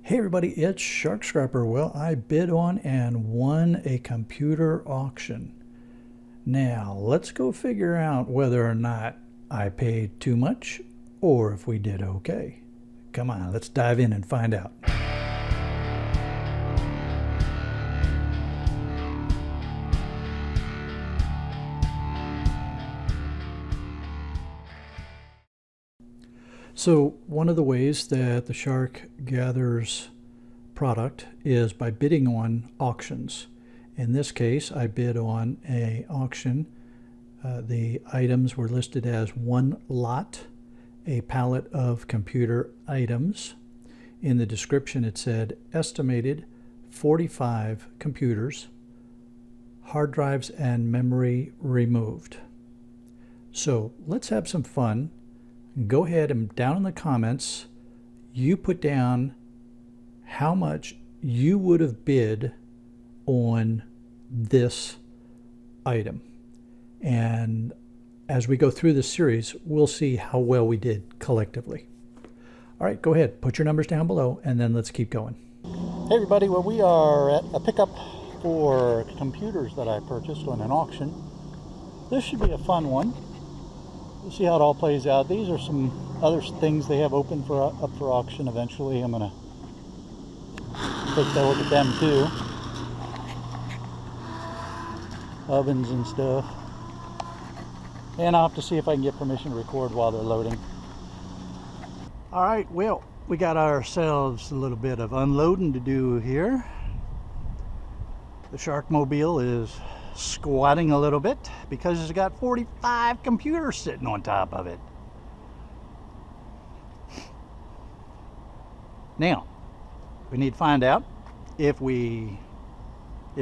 Hey everybody, it's Shark Scrapper. Well, I bid on and won a computer auction. Now, let's go figure out whether or not I paid too much or if we did okay. Come on, let's dive in and find out. So one of the ways that the Shark gathers product is by bidding on auctions. In this case, I bid on an auction. The items were listed as one lot, a pallet of computer items. In the description it said estimated 45 computers, hard drives and memory removed. So let's have some fun. Go ahead and down in the comments, you put down how much you would have bid on this item. And as we go through this series, we'll see how well we did collectively. All right, go ahead, put your numbers down below, and then let's keep going. Hey everybody, well, we are at a pickup for computers that I purchased on an auction. This should be a fun one. We'll see how it all plays out. These are some other things they have open up for auction eventually. I'm going to take a look at them too. Ovens and stuff. And I'll have to see if I can get permission to record while they're loading. Alright, well, we got ourselves a little bit of unloading to do here. The Sharkmobile is squatting a little bit because it's got 45 computers sitting on top of it. Now, we need to find out if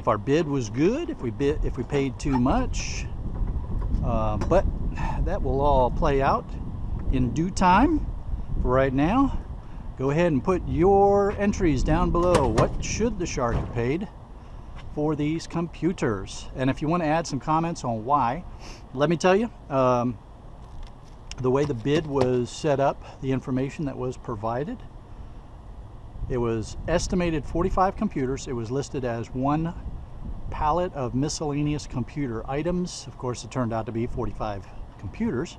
our bid was good, if we paid too much, but that will all play out in due time. For right now, go ahead and put your entries down below. What should the Shark have paid for these computers? And if you want to add some comments on why, let me tell you, the way the bid was set up, the information that was provided, it was estimated 45 computers. It was listed as one pallet of miscellaneous computer items. Of course, it turned out to be 45 computers.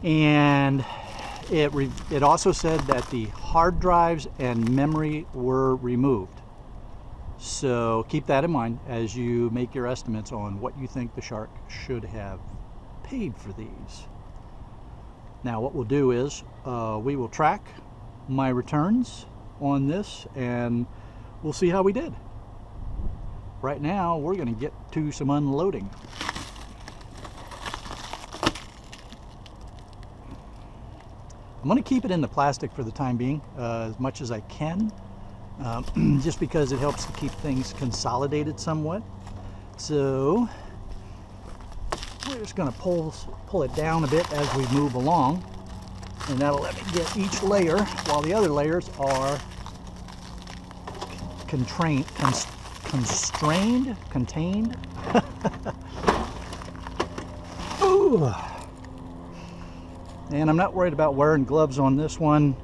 And it also said that the hard drives and memory were removed. So keep that in mind as you make your estimates on what you think the Shark should have paid for these. Now what we'll do is we will track my returns on this and we'll see how we did. Right now we're going to get to some unloading. I'm going to keep it in the plastic for the time being as much as I can. Just because it helps to keep things consolidated somewhat. So we're just going to pull it down a bit as we move along, and that'll let me get each layer while the other layers are contained. Ooh. And I'm not worried about wearing gloves on this one.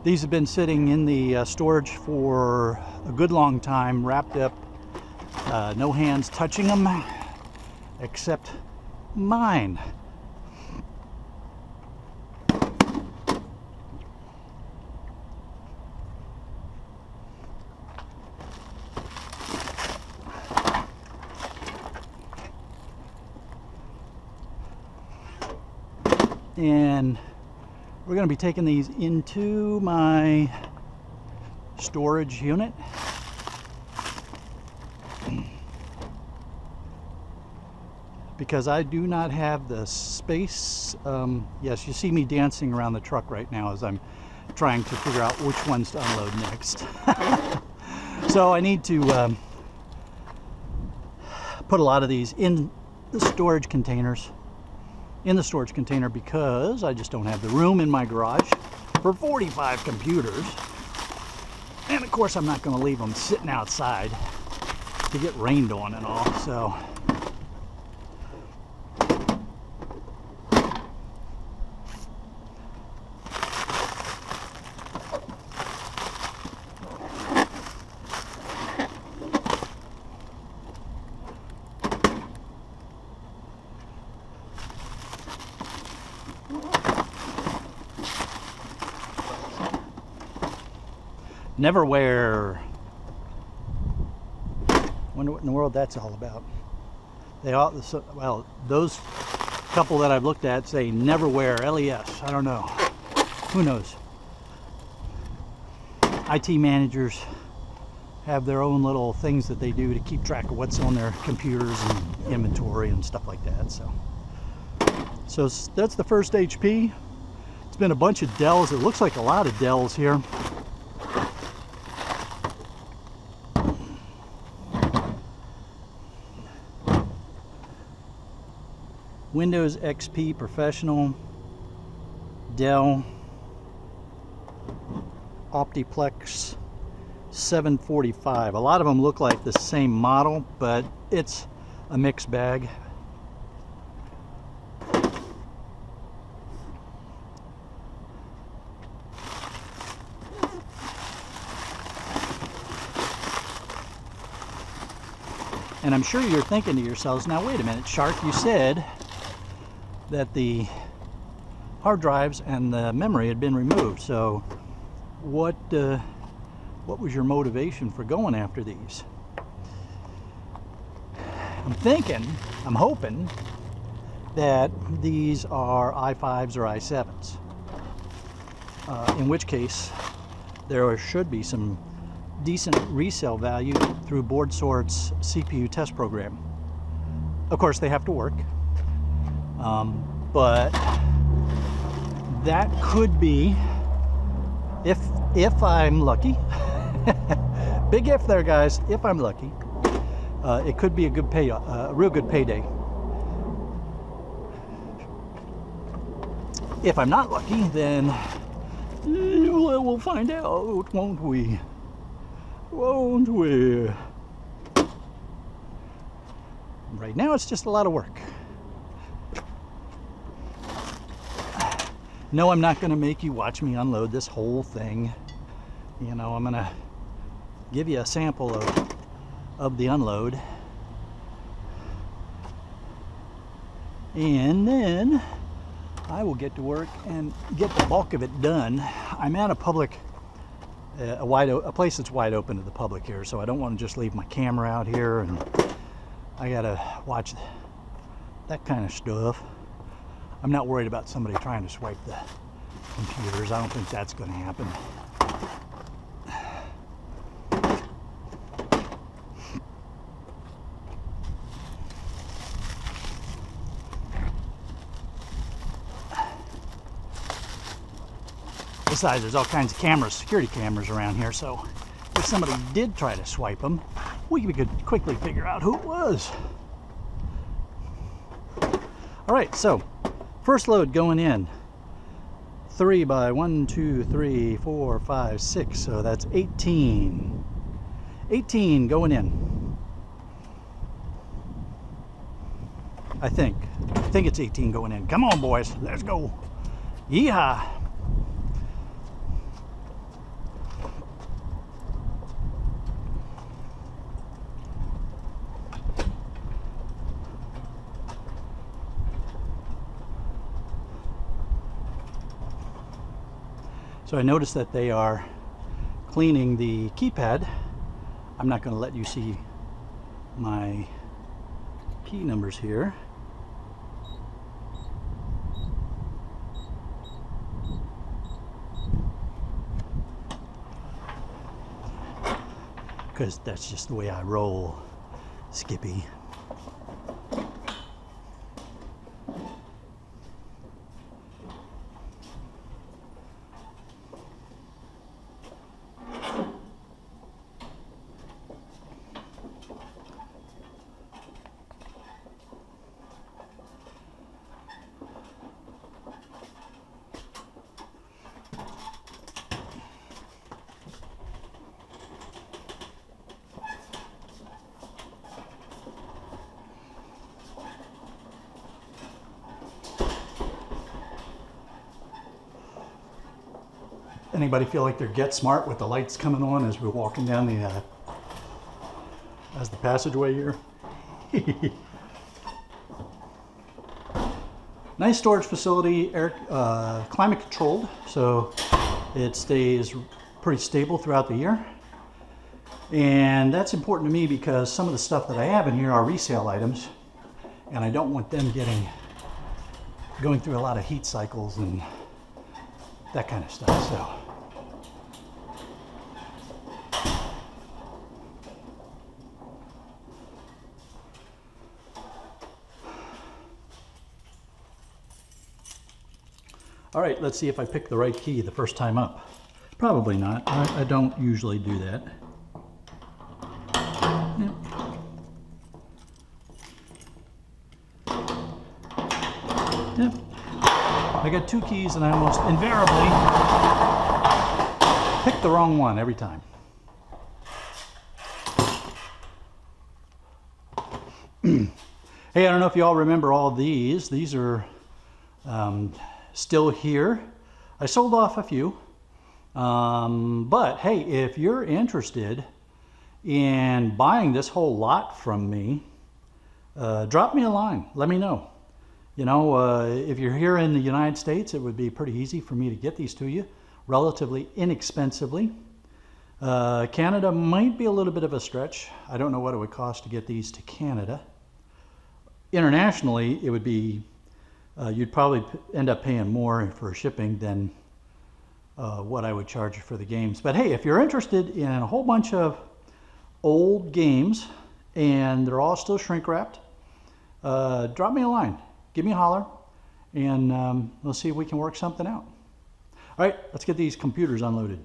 These have been sitting in the storage for a good long time, wrapped up, no hands touching them, except mine. And we're going to be taking these into my storage unit. Because I do not have the space. Yes, you see me dancing around the truck right now as I'm trying to figure out which ones to unload next. So I need to put a lot of these in the storage containers. Because I just don't have the room in my garage for 45 computers. And of course I'm not going to leave them sitting outside to get rained on and all. So Neverwhere. Wonder what in the world that's all about. They all, well, those couple that I've looked at say Neverwhere, LES. I don't know. Who knows? IT managers have their own little things that they do to keep track of what's on their computers and inventory and stuff like that. So that's the first HP. It's been a bunch of Dells. It looks like a lot of Dells here. Windows XP Professional, Dell, Optiplex 745. A lot of them look like the same model, but it's a mixed bag. And I'm sure you're thinking to yourselves, now wait a minute, Shark, you said that the hard drives and the memory had been removed. So what was your motivation for going after these? I'm hoping that these are i5s or i7s. In which case, there should be some decent resale value through BoardSort's CPU test program. Of course, they have to work. But that could be, if I'm lucky, big if there, guys, if I'm lucky, it could be a good a real good payday. If I'm not lucky, then we'll find out, won't we? Won't we? Right now, it's just a lot of work. No, I'm not going to make you watch me unload this whole thing. You know, I'm going to give you a sample of the unload. And then I will get to work and get the bulk of it done. I'm at a public, a place that's wide open to the public here, so I don't want to just leave my camera out here, and I got to watch that kind of stuff. I'm not worried about somebody trying to swipe the computers. I don't think that's going to happen. Besides, there's all kinds of cameras, security cameras around here, so if somebody did try to swipe them, we could quickly figure out who it was. All right, so first load going in, 3 by 1, 2, 3, 4, 5, 6, so that's 18. 18 going in. I think it's 18 going in. Come on, boys, let's go. Yeehaw. So I noticed that they are cleaning the keypad. I'm not going to let you see my key numbers here. Because that's just the way I roll, Skippy. Anybody feel like they're Get Smart with the lights coming on as we're walking down the passageway here? Nice storage facility, climate controlled, so it stays pretty stable throughout the year. And that's important to me because some of the stuff that I have in here are resale items, and I don't want them going through a lot of heat cycles and that kind of stuff. So all right, let's see if I picked the right key the first time up. Probably not. I don't usually do that. Yep. Yep. I got 2 keys and I almost invariably pick the wrong one every time. Hey, I don't know if you all remember all these. These are still here. I sold off a few. But hey, if you're interested in buying this whole lot from me, drop me a line. Let me know. You know, if you're here in the United States, it would be pretty easy for me to get these to you relatively inexpensively. Canada might be a little bit of a stretch. I don't know what it would cost to get these to Canada. Internationally, it would be, you'd probably end up paying more for shipping than what I would charge you for the games. But hey, if you're interested in a whole bunch of old games and they're all still shrink wrapped, drop me a line. Give me a holler, and we'll see if we can work something out. All right, let's get these computers unloaded.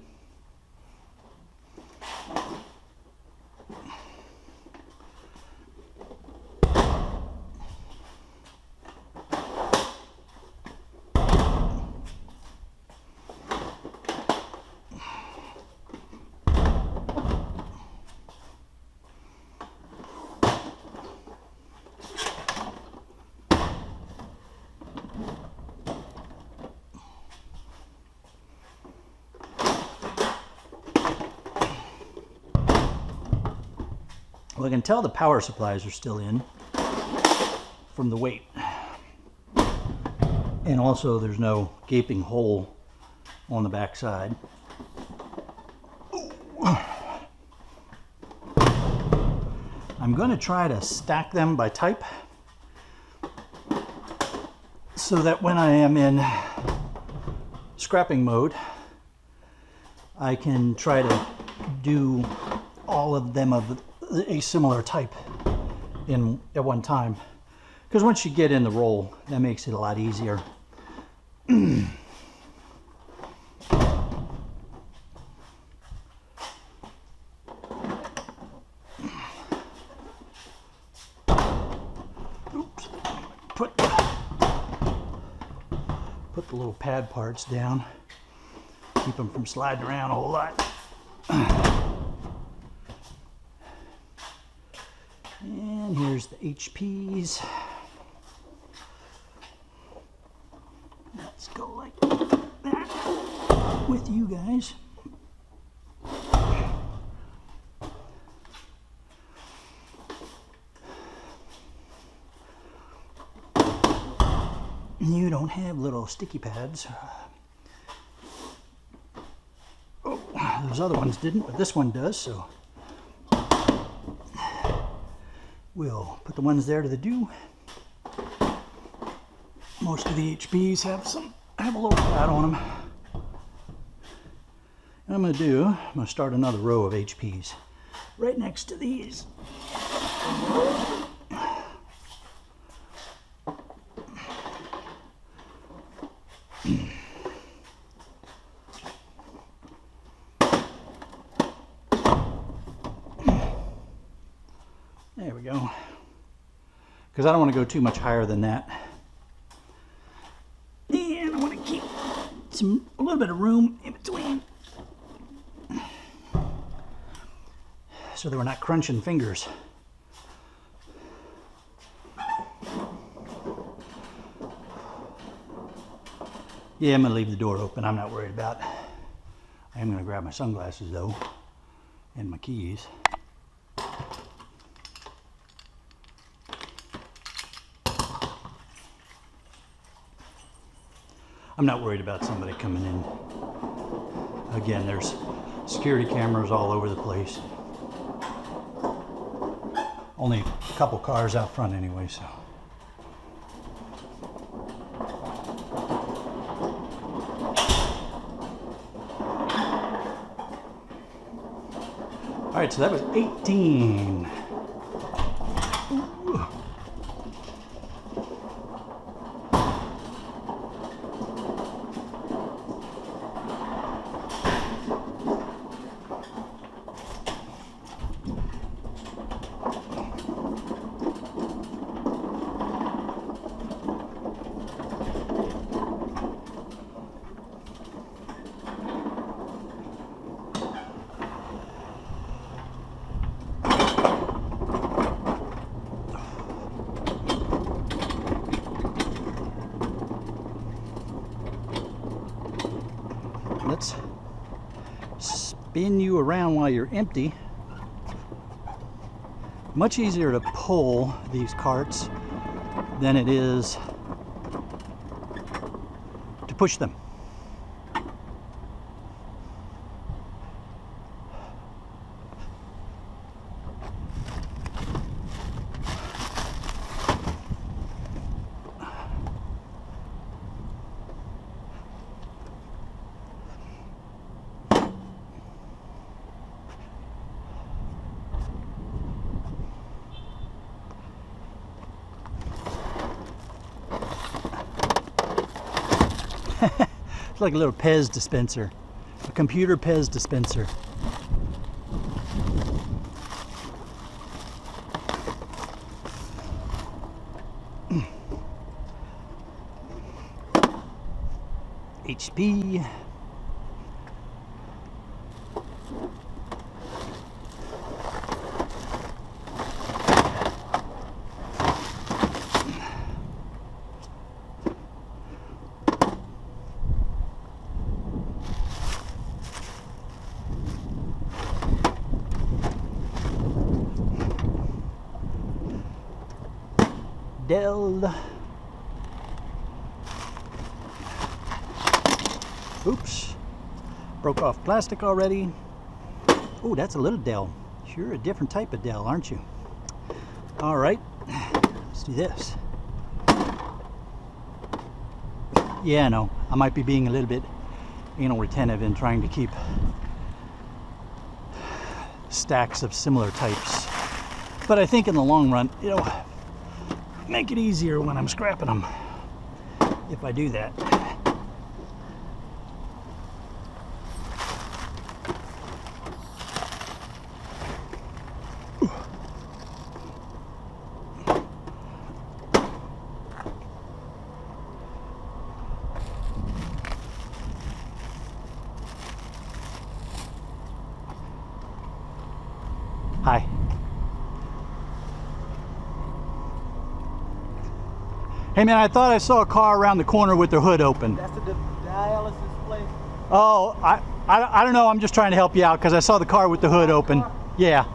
Well, I can tell the power supplies are still in from the weight. And also there's no gaping hole on the back side. I'm going to try to stack them by type so that when I am in scrapping mode, I can try to do all of them of a similar type at one time, because once you get in the roll, that makes it a lot easier. Oops. Put the little pad parts down, keep them from sliding around a whole lot. And here's the HPs. Let's go like that with you guys. You don't have little sticky pads. Oh, those other ones didn't, but this one does, so we'll put the ones there to the do. Most of the HPs have a little pad on them. And I'm going to start another row of HPs right next to these. There we go. Because I don't want to go too much higher than that. And I want to keep a little bit of room in between so that we're not crunching fingers. Yeah, I'm going to leave the door open. I'm not worried about it. I am going to grab my sunglasses though and my keys. I'm not worried about somebody coming in. Again, there's Security cameras all over the place. Only a couple cars out front anyway, so. All right, so that was 18. Ooh. Let's spin you around while you're empty. Much easier to pull these carts than it is to push them. It's like a little Pez dispenser, a computer Pez dispenser. HP. Dell. Oops, broke off plastic already. Oh, that's a little Dell. You're a different type of Dell, aren't you? All right, let's do this. Yeah, no, I might be being a little bit anal retentive in trying to keep stacks of similar types, but I think in the long run it'll make it easier when I'm scrapping them if I do that. Hi. Hey man, I thought I saw a car around the corner with the hood open. That's the dialysis place. Oh, I don't know. I'm just trying to help you out because I saw the car with the hood open. Yeah.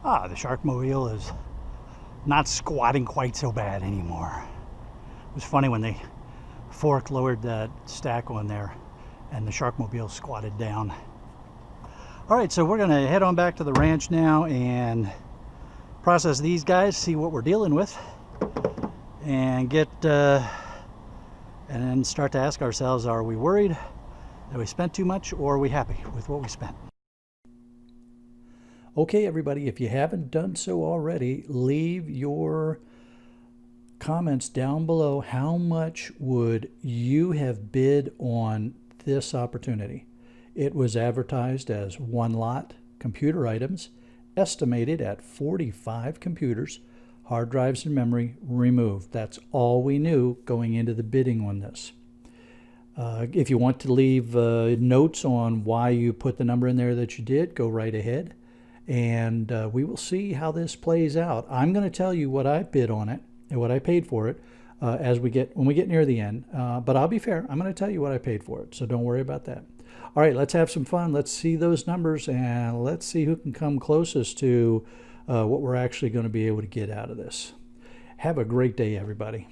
The Sharkmobile is not squatting quite so bad anymore. It was funny when they fork lowered that stack on there and the Sharkmobile squatted down. All right, so we're gonna head on back to the ranch now and process these guys, see what we're dealing with, and get and then start to ask ourselves, are we worried that we spent too much, or are we happy with what we spent? Okay, everybody, if you haven't done so already, leave your comments down below. How much would you have bid on this opportunity? It was advertised as one lot, computer items, estimated at 45 computers, hard drives and memory removed. That's all we knew going into the bidding on this. If you want to leave notes on why you put the number in there that you did, go right ahead. And we will see how this plays out. I'm going to tell you what I bid on it and what I paid for it when we get near the end. But I'll be fair. I'm going to tell you what I paid for it, so don't worry about that. All right, let's have some fun. Let's see those numbers, and let's see who can come closest to what we're actually going to be able to get out of this. Have a great day, everybody.